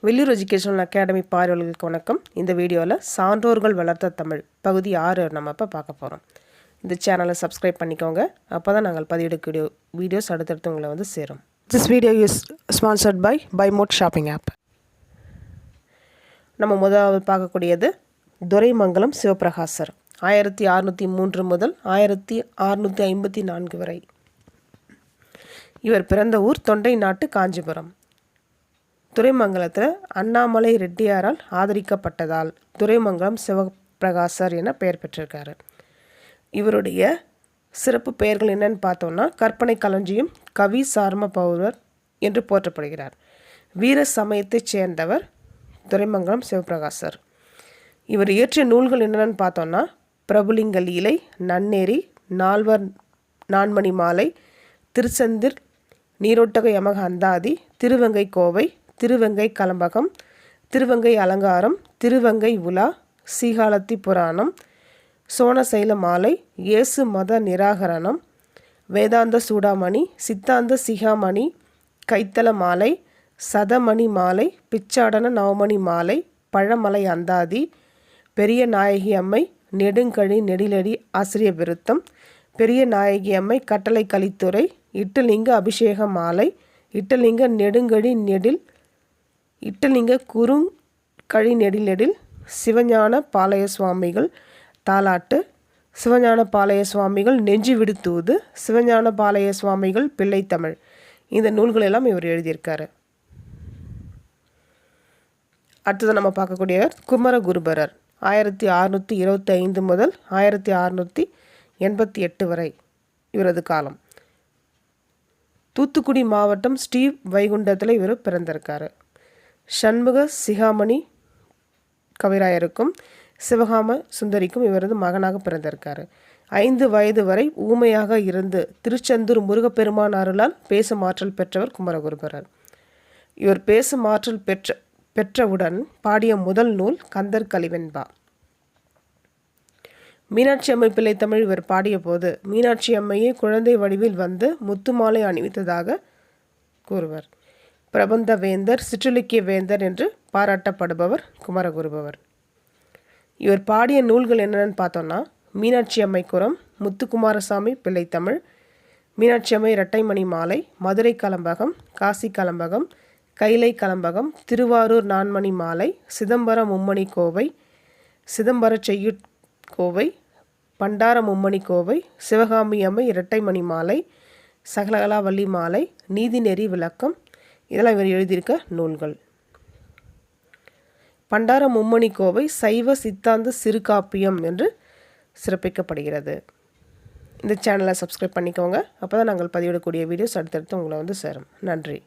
Vellur educational academy பார்வையாளர்களுக்கு வணக்கம். இந்த வீடியோவில் சான்றோர்கள் வளர்த்த தமிழ் பகுதி 6 நம்ம இப்போ பார்க்க போகிறோம். இந்த சேனலை சப்ஸ்கிரைப் பண்ணிக்கோங்க. அப்போ தான் நாங்கள் பதிவிடக்கூடிய வீடியோஸ் அடுத்தடுத்து உங்களை வந்து சேரும். This video is sponsored by Mod shopping app. நம்ம முதலாவது பார்க்கக்கூடியது துரைமங்கலம் சிவபிரகாசர் 1603 முதல் 1654 வரை. இவர் பிறந்த ஊர் தொண்டை நாட்டு காஞ்சிபுரம். துரைமங்கலத்தில் அண்ணாமலை ரெட்டியாரால் ஆதரிக்கப்பட்டதால் துரைமங்கலம் சிவபிரகாசர் என பெயர் பெற்றிருக்காரு. இவருடைய சிறப்பு பெயர்கள் என்னன்னு பார்த்தோம்னா கற்பனை களஞ்சியம், கவி சார்ம பௌவர் என்று போற்றப்படுகிறார். வீர சமயத்தைச் சேர்ந்தவர் துரைமங்கலம் சிவபிரகாசர். இவர் இயற்றிய நூல்கள் என்னென்னு பார்த்தோம்னா பிரபுலிங்க லீலை, நன்னேரி, நால்வர் நான்மணி மாலை, திருச்செந்தில், நீரோட்டக யமக அந்தாதி, திருவெங்கை கோவை, திருவெங்கை கலம்பகம், திருவெங்கை அலங்காரம், திருவெங்கை உலா, சீகாலத்தி புராணம், சோனசைல மாலை, இயேசு மத நிராகரணம், வேதாந்த சூடாமணி, சித்தாந்த சிகாமணி, கைத்தல மாலை, சதமணி மாலை, பிச்சாடன நவமணி மாலை, பழமலை அந்தாதி, பெரிய நாயகி அம்மை, நெடுங்கழி நெடிலடி ஆசிரிய விருத்தம், பெரிய நாயகி அம்மை கட்டளை கலித்துறை, இட்டலிங்க அபிஷேக மாலை, இட்டலிங்க நெடுங்கழி நெடில், இட்டலிங்க குறுங்கழி நெடிலெடில், சிவஞான பாளைய சுவாமிகள் தாலாட்டு, சிவஞான பாளைய சுவாமிகள் நெஞ்சு விடுத்தூது, சிவஞான பாளைய சுவாமிகள் பிள்ளைத்தமிழ். இந்த நூல்கள் எல்லாம் இவர் எழுதியிருக்காரு. அடுத்தது நம்ம பார்க்கக்கூடியவர் குமரகுருபரர் 1625 முதல் 1688 வரை இவரது காலம். தூத்துக்குடி மாவட்டம் ஸ்ரீ வைகுண்டத்தில் இவர் பிறந்திருக்காரு. சண்முக சிகாமணி கவிராயருக்கும் சிவகாம சுந்தரிக்கும் இவரது மகனாக பிறந்திருக்காரு. 5 வயது வரை ஊமையாக இருந்து திருச்செந்தூர் முருகப்பெருமான் அருளால் பேசும் ஆற்றல் பெற்றவர் குமரகுருபரர். இவர் பேசும் ஆற்றல் பெற்றவுடன் பாடிய முதல் நூல் கந்தர் கலிவெண்பா. மீனாட்சி அம்மை பிள்ளைத்தமிழ் இவர் பாடிய போது மீனாட்சி அம்மையே குழந்தை வடிவில் வந்து முத்துமாலை அணிவித்ததாக கூறுவர். பிரபந்த வேந்தர், சிற்றிலக்கிய வேந்தர் என்று பாராட்டப்படுபவர் குமரகுருபரர். இவர் பாடிய நூல்கள் என்னென்னு பார்த்தோம்னா மீனாட்சி அம்மை குரம், முத்துக்குமாரசாமி பிள்ளைத்தமிழ், மீனாட்சி அம்மை இரட்டைமணி மாலை, மதுரை கலம்பகம், காசி கலம்பகம், கைலை கலம்பகம், திருவாரூர் நான்மணி மாலை, சிதம்பரம் மும்மணி கோவை, சிதம்பர செய்யுட்கோவை, பண்டார மும்மணி கோவை, சிவகாமி அம்மை இரட்டைமணி மாலை, சகலகலாவல்லி மாலை, நீதிநெறி விளக்கம், இதெல்லாம் இவர் எழுதியிருக்க நூல்கள். பண்டார மும்மணி கோவை சைவ சித்தாந்த சிறுகாப்பியம் என்று சிறப்பிக்கப்படுகிறது. இந்த சேனலை சப்ஸ்கிரைப் பண்ணிக்கோங்க. அப்போ தான் நாங்கள் பதிவிடக்கூடிய வீடியோஸ் அடுத்தடுத்து உங்களை வந்து சேரும். நன்றி.